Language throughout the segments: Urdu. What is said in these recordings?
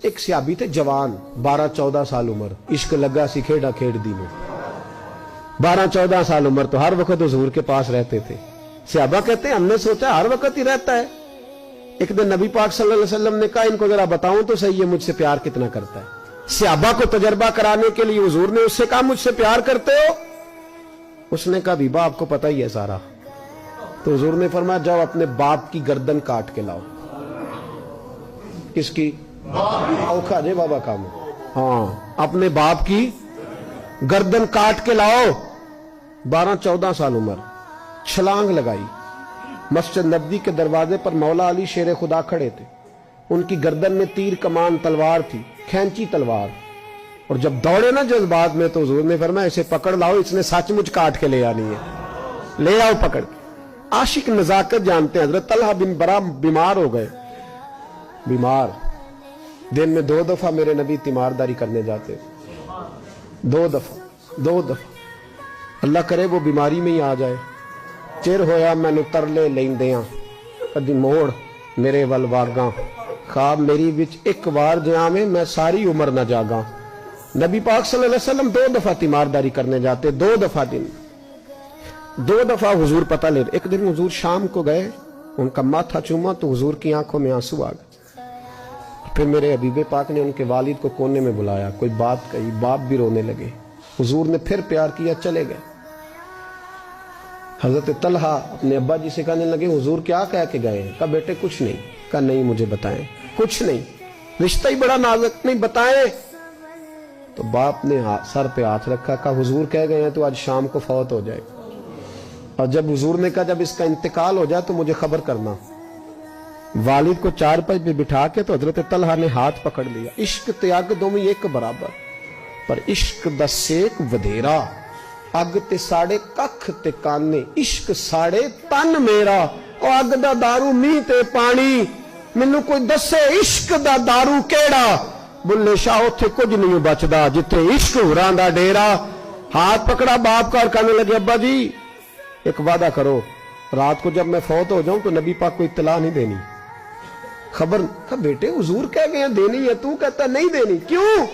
ایک صحابی تھے جوان 12-14 سال عمر, عشق لگا سی کھیڑا کھیڑ دی میں. 12-14 سال عمر تو ہر وقت حضور کے پاس رہتے تھے. صحابہ کہتے ہیں ہم نے سوچا ہر وقت ہی رہتا ہے. ایک دن نبی پاک صلی اللہ علیہ وسلم نے کہا ان کو ذرا بتاؤں تو صحیح ہے مجھ سے پیار کتنا کرتا ہے. صحابہ کو تجربہ کرانے کے لیے حضور نے اس سے کہا مجھ سے پیار کرتے ہو؟ اس نے کہا بیبا آپ کو پتہ ہی ہے سارا. تو حضور نے فرمایا جاؤ اپنے باپ کی گردن کاٹ کے لاؤ. کس کی؟ اوکھا جے بابا کام. ہاں اپنے باپ کی گردن کاٹ کے لاؤ. 12-14 سال عمر, چھلانگ لگائی. مسجد نبوی کے دروازے پر مولا علی شیر خدا کھڑے تھے. ان کی گردن میں تیر کمان تلوار تھی, کھینچی تلوار. اور جب دوڑے نا جذبات میں تو حضور نے فرمایا اسے پکڑ لاؤ, اس نے سچ مچ کاٹ کے لے آنی ہے. لے آؤ پکڑ کے. عاشق نزاکت جانتے ہیں. حضرت طلحہ بن برا بیمار ہو گئے. بیمار, دن میں 2 دفعہ میرے نبی تیمارداری کرنے جاتے. 2 دفعہ. اللہ کرے وہ بیماری میں ہی آ جائے. چر ہویا مینو ترلے لیندیاں کدی موڑ میرے ول واگاں, خواب میری وچ ایک وار جاویں میں ساری عمر نہ جاگاں. نبی پاک صلی اللہ علیہ وسلم 2 دفعہ تیمارداری کرنے جاتے. 2 دفعہ دن, 2 دفعہ حضور پتہ لے. ایک دن حضور شام کو گئے, ان کا ماتھا چوما تو حضور کی آنکھوں میں آنسو آ گئے. پھر میرے حبیب پاک نے ان کے والد کو کونے میں بلایا, کوئی بات کہی, باپ بھی رونے لگے. حضور نے پھر پیار کیا, چلے گئے. حضرت طلحہ اپنے ابا جی سے کہنے لگے حضور کیا کہہ کے گئے ہیں؟ کہا بیٹے کچھ نہیں. کہا نہیں مجھے بتائیں. کچھ نہیں, رشتہ ہی بڑا نازک, نہیں بتائیں. تو باپ نے سر پہ ہاتھ رکھا, کہا حضور کہہ گئے ہیں تو آج شام کو فوت ہو جائے. اور جب حضور نے کہا جب اس کا انتقال ہو جائے تو مجھے خبر کرنا. والد کو چارپائی پہ بٹھا کے تو حضرت طلحہ نے ہاتھ پکڑ لیا. عشق تے اگ دوویں ایک برابر, پر عشق دا سیک ودھیرا. اگ تے ساڑے ککھ تے کانے, عشق ساڑے تن میرا. او اگ دا دارو میہ تے پانی, مینوں کوئی دسے عشق دا دارو کیڑا. بلے شاہ اوتھے کچھ نہیں بچدا جتھے عشق ہوراں دا ڈیرا. ہاتھ پکڑا باپ کا اور کہنے لگے ابا جی ایک وعدہ کرو, رات کو جب میں فوت ہو جاؤں تو نبی پاک کو اطلاع نہیں دینی, خبر. کہا بیٹے حضور کہہ گئے ہیں دینی ہے, تو کہتا نہیں دینی, کیوں؟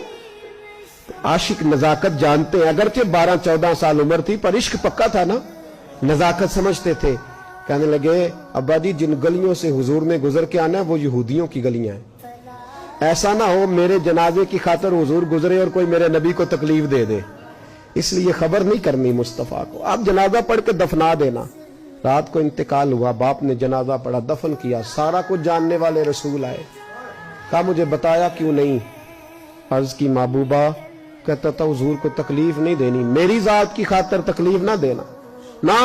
عاشق نزاکت جانتے ہیں. اگرچہ 12-14 سال عمر تھی پر عشق پکا تھا نا, نزاکت سمجھتے تھے. کہنے لگے ابا جی جن گلیوں سے حضور نے گزر کے آنا ہے وہ یہودیوں کی گلیاں ہیں. ایسا نہ ہو میرے جنازے کی خاطر حضور گزرے اور کوئی میرے نبی کو تکلیف دے دے, اس لیے خبر نہیں کرنی مصطفیٰ کو. آپ جنازہ پڑھ کے دفنا دینا. رات کو انتقال ہوا, باپ نے جنازہ پڑھا, دفن کیا. سارا کچھ جاننے والے رسول آئے. کہا مجھے بتایا کیوں نہیں؟ عرض کی محبوبہ, کہتا تھا حضور کو تکلیف نہیں دینی, میری ذات کی خاطر تکلیف نہ دینا, نہ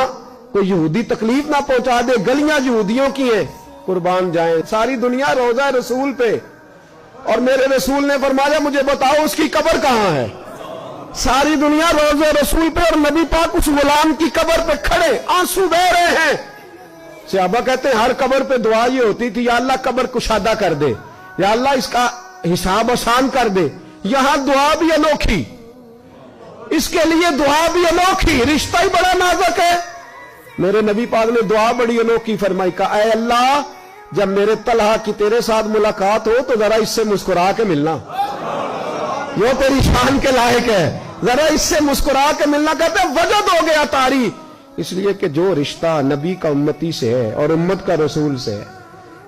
کوئی یہودی تکلیف نہ پہنچا دے. گلیاں یہودیوں کی ہیں, قربان جائیں. ساری دنیا روضہ رسول پہ, اور میرے رسول نے فرمایا مجھے بتاؤ اس کی قبر کہاں ہے. ساری دنیا روضہ رسول پہ, اور نبی پاک اس غلام کی قبر پہ کھڑے آنسو بہہ رہے ہیں. صحابہ کہتے ہیں ہر قبر پہ دعا یہ ہوتی تھی یا اللہ قبر کشادہ کر دے, یا اللہ اس کا حساب آسان کر دے. یہاں دعا بھی انوکھی, اس کے لیے دعا بھی انوکھی, رشتہ ہی بڑا نازک ہے. میرے نبی پاک نے دعا بڑی انوکھی فرمائی. کہا اے اللہ جب میرے طلحہ کی تیرے ساتھ ملاقات ہو تو ذرا اس سے مسکرا کے ملنا, یہ تیری شان کے لائق ہے, ذرا اس سے مسکرا کے ملنا. کہتے وجد ہو گیا تاری, اس لیے کہ جو رشتہ نبی کا امتی سے ہے اور امت کا رسول سے ہے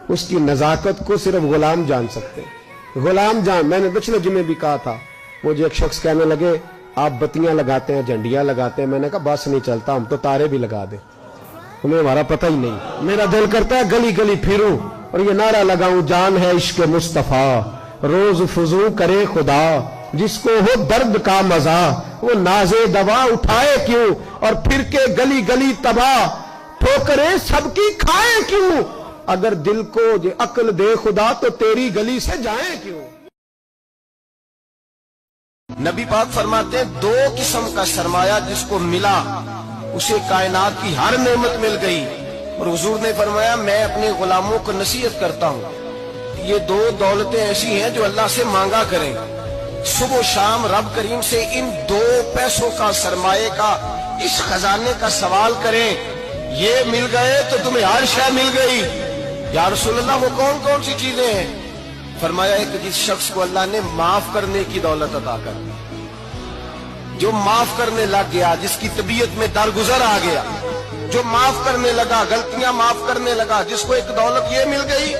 اس کی نزاکت کو صرف غلام جان سکتے ہیں. غلام جان. میں نے پچھلے جمعے بھی کہا تھا, مجھے ایک شخص کہنے لگے آپ بتیاں لگاتے ہیں, جھنڈیاں لگاتے ہیں. میں نے کہا بس نہیں چلتا, ہم تو تارے بھی لگا دیں, تمہیں ہمارا پتہ ہی نہیں. میرا دل کرتا ہے گلی گلی پھروں اور یہ نعرہ لگاؤں جان ہے عشق مصطفیٰ, روز فضو کرے خدا, جس کو ہو درد کا مزہ وہ نازے دوا اٹھائے کیوں, اور پھر کے گلی گلی تباہ ٹھوکریں سب کی کھائے کیوں. اگر دل کو یہ عقل دے خدا تو تیری گلی سے جائیں کیوں. نبی پاک فرماتے ہیں 2 قسم کا سرمایہ جس کو ملا اسے کائنات کی ہر نعمت مل گئی. اور حضور نے فرمایا میں اپنے غلاموں کو نصیحت کرتا ہوں یہ 2 دولتیں ایسی ہیں جو اللہ سے مانگا کریں. صبح و شام رب کریم سے ان 2 پیسوں کا سرمایہ کا اس خزانے کا سوال کریں. یہ مل گئے تو تمہیں ہر شے مل گئی. یا رسول اللہ وہ کون کون سی چیزیں ہیں؟ فرمایا ایک جس شخص کو اللہ نے معاف کرنے کی دولت عطا کر دی، جو معاف کرنے لگ گیا، جس کی طبیعت میں درگزر آ گیا، جو معاف کرنے لگا، غلطیاں معاف کرنے لگا، جس کو ایک دولت یہ مل گئی،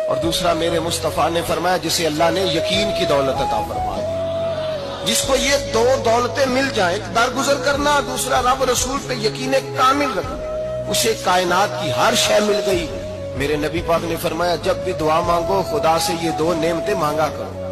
اور دوسرا میرے مصطفیٰ نے فرمایا جسے اللہ نے یقین کی دولت عطا فرما دی، جس کو یہ دو دولتیں مل جائیں، ایک درگزر کرنا، دوسرا رب رسول پہ یقین کامل رکھنا، اسے کائنات کی ہر شے مل گئی۔ میرے نبی پاک نے فرمایا جب بھی دعا مانگو خدا سے یہ دو نعمتیں مانگا کرو،